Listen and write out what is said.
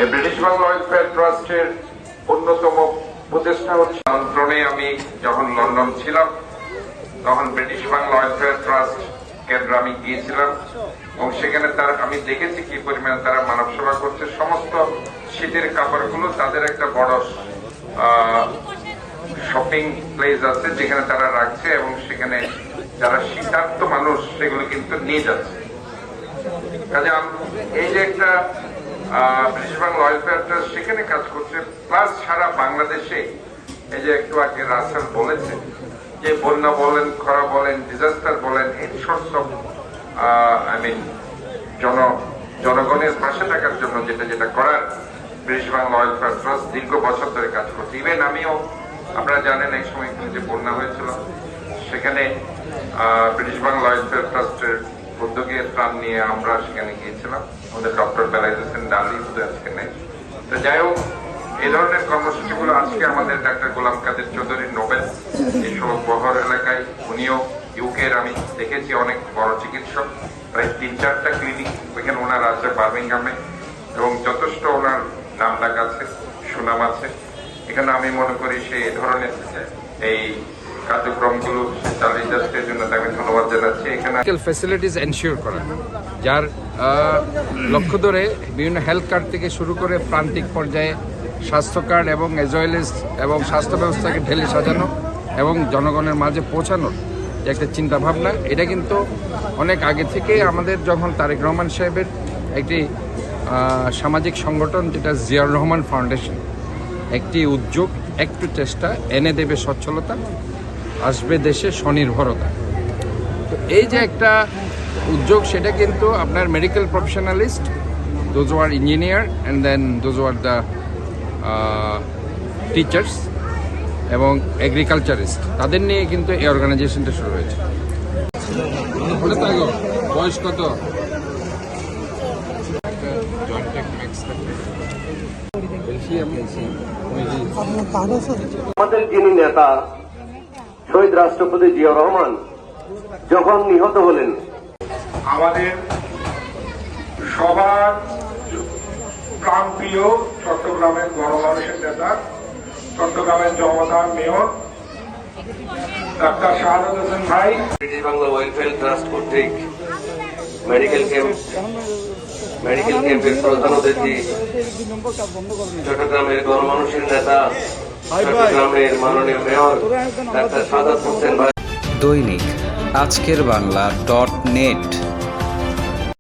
এই British Bangla welfare ট্রাস্টের অন্যতম প্রতিষ্ঠা হচ্ছে নিয়ন্ত্রণে। আমি যখন লন্ডন ছিলাম তখন ব্রিটিশ বাংলা ওয়েলফেয়ার ট্রাস্ট কেন্দ্র আমি গিয়েছিলাম এবং সেখানে আমি দেখেছি কি পরিমাণে তারা মানব সেবা করছে। সমস্ত শীতের কাপড়গুলো তাদের একটা বড় শপিং প্লেস আছে যেখানে তারা রাখছে এবং সেখানে যারা শীতার্ত মানুষ সেগুলো কিন্তু নিয়ে যাচ্ছে। কাজে এই যে একটা ব্রিটিশ বাংলা ওয়েলফেয়ার ট্রাস্ট সেখানে কাজ করছে, প্লাস সারা বাংলাদেশে এই যে একটু আগে রাসেল বলেছে যে বন্যা বলেন, খরা বলেন, ডিজাস্টার বলেন, এই সোর্স অফ জনগণের পাশে থাকার জন্য যেটা করার ব্রিটিশ বাংলা ওয়েলফেয়ার ট্রাস্ট দীর্ঘ বছর ধরে কাজ করছে। ইভেন আমিও, আপনারা জানেন এক সময় যে বন্যা হয়েছিল সেখানে ব্রিটিশ বাংলা ওয়েলফেয়ার ট্রাস্টের উদ্যোগে ত্রাণ নিয়ে আমরা সেখানে গিয়েছিলাম। আমাদের ডক্টর বেলায়েত হোসেন ডালি আজকে নেই। তো যাই হোক, এই ধরনের কর্মসূচিগুলো আজকে আমাদের ডাক্তার গোলাম কাদের চৌধুরী নোবেল এই বহর এলাকায়, উনিও ইউকের আমি দেখেছি অনেক বড় চিকিৎসক, প্রায় 3-4টা ক্লিনিক ওইখানে ওনার আছে বার্মিংহামে, এবং যথেষ্ট ওনার নাম ডাক আছে, সুনাম আছে। এখানে আমি মনে করি সে এই ধরনের এই কার্যক্রমগুলো চালিয়ে যাচ্ছে, এর জন্য তাকে ধন্যবাদ জানাচ্ছি। এখানে ফ্যাসিলিটিস এনশিওর করা, যার লক্ষ্য ধরে বিভিন্ন হেলথ কার্ড থেকে শুরু করে প্রান্তিক পর্যায়ে স্বাস্থ্য কার্ড এবং এজওয়েলেস এবং স্বাস্থ্য ব্যবস্থাকে ঢেলে সাজানো এবং জনগণের মাঝে পৌঁছানোর যে একটা চিন্তাভাবনা, এটা কিন্তু অনেক আগে থেকে আমাদের যখন তারেক রহমান সাহেবের একটি সামাজিক সংগঠন যেটা জিয়াউর রহমান ফাউন্ডেশন, একটি উদ্যোগ, একটু চেষ্টা এনে দেবে সচ্ছলতা, আসবে দেশে স্বনির্ভরতা। তো এই যে একটা উদ্যোগ, সেটা কিন্তু আপনার medical professionalist, those are engineer and then those are the teachers এবং এগ্রিকালচারিস্ট, তাদের নিয়ে কিন্তু এই অর্গানাইজেশনটা শুরু হয়েছে। বয়স কত? আমাদের যিনি নেতা শহীদ রাষ্ট্রপতি জিয়াউর রহমান যখন নিহত হলেন, আমাদের সবার প্রাণপ্রিয় চট্টগ্রামের গণমানুষের নেতা, চট্টগ্রামের জনতার মেয়র ডাক্তার শাহাদাত হোসেন ভাই ব্রিটিশ বাংলা ওয়েলফেয়ার ট্রাস্ট কর্তৃক মেডিকেল ক্যাম্পের প্রধান অতিথি, চট্টগ্রামের গণমানুষের নেতা, চট্টগ্রামের মাননীয় মেয়র ডাক্তার শাহাদাত হোসেন ভাই। দৈনিক আজকের বাংলা .net